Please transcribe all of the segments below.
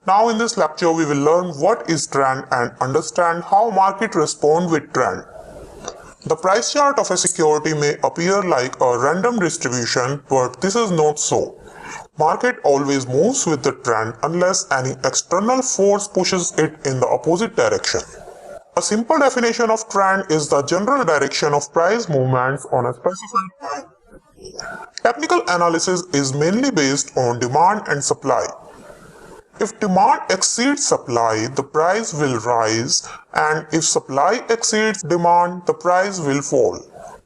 Now in this lecture we will learn what is trend and understand how market respond with trend. The price chart of a security may appear like a random distribution, but this is not so. Market always moves with the trend unless any external force pushes it in the opposite direction. A simple definition of trend is the general direction of price movements on a specified time. Technical analysis is mainly based on demand and supply. If demand exceeds supply, the price will rise, and if supply exceeds demand, the price will fall.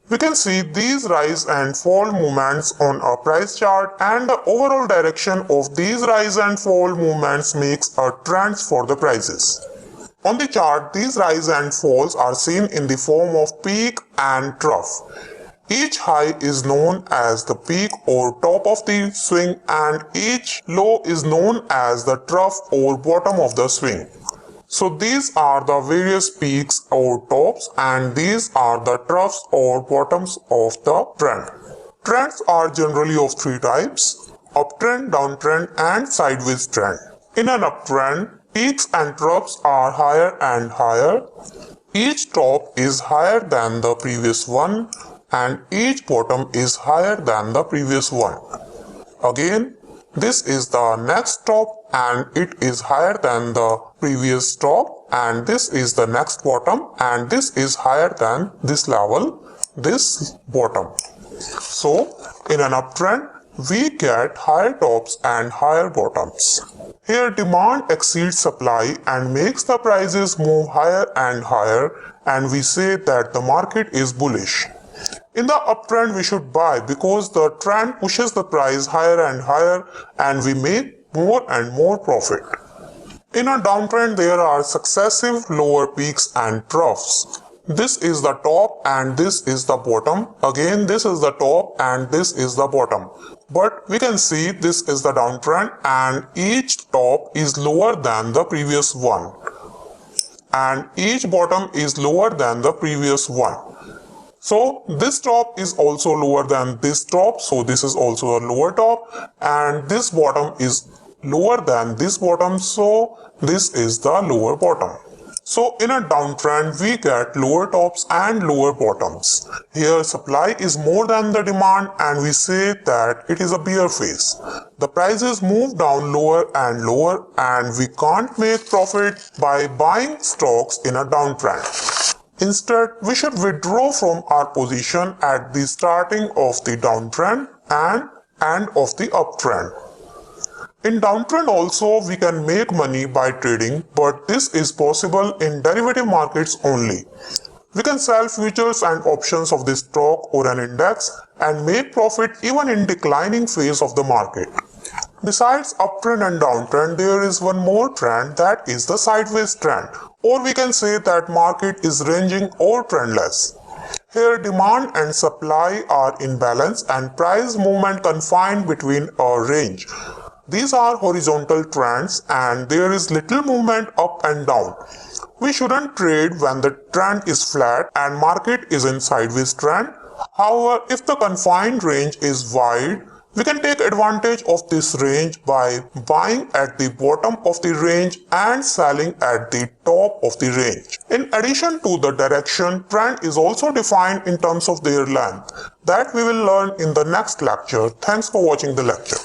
We can see these rise and fall movements on a price chart, and the overall direction of these rise and fall movements makes a trend for the prices. On the chart, these rise and falls are seen in the form of peak and trough. Each high is known as the peak or top of the swing, and each low is known as the trough or bottom of the swing. So these are the various peaks or tops, and these are the troughs or bottoms of the trend. Trends are generally of three types: uptrend, downtrend, and sideways trend. In an uptrend, peaks and troughs are higher and higher. Each top is higher than the previous one, and each bottom is higher than the previous one. Again, this is the next top and it is higher than the previous top, and this is the next bottom and this is higher than this level, this bottom. So, in an uptrend, we get higher tops and higher bottoms. Here demand exceeds supply and makes the prices move higher and higher, and we say that the market is bullish. In the uptrend we should buy because the trend pushes the price higher and higher and we make more and more profit. In a downtrend there are successive lower peaks and troughs. This is the top and this is the bottom. Again this is the top and this is the bottom. But we can see this is the downtrend and each top is lower than the previous one. And each bottom is lower than the previous one. So this top is also lower than this top, so this is also a lower top, and this bottom is lower than this bottom, so this is the lower bottom. So in a downtrend we get lower tops and lower bottoms. Here supply is more than the demand and we say that it is a bear phase. The prices move down lower and lower and we can't make profit by buying stocks in a downtrend. Instead, we should withdraw from our position at the starting of the downtrend and end of the uptrend. In downtrend also we can make money by trading, but this is possible in derivative markets only. We can sell futures and options of the stock or an index and make profit even in declining phase of the market. Besides uptrend and downtrend, there is one more trend, that is the sideways trend, or we can say that market is ranging or trendless. Here demand and supply are in balance and price movement confined between a range. These are horizontal trends and there is little movement up and down. We shouldn't trade when the trend is flat and market is in sideways trend. However, if the confined range is wide, we can take advantage of this range by buying at the bottom of the range and selling at the top of the range. In addition to the direction, trend is also defined in terms of their length. That we will learn in the next lecture. Thanks for watching the lecture.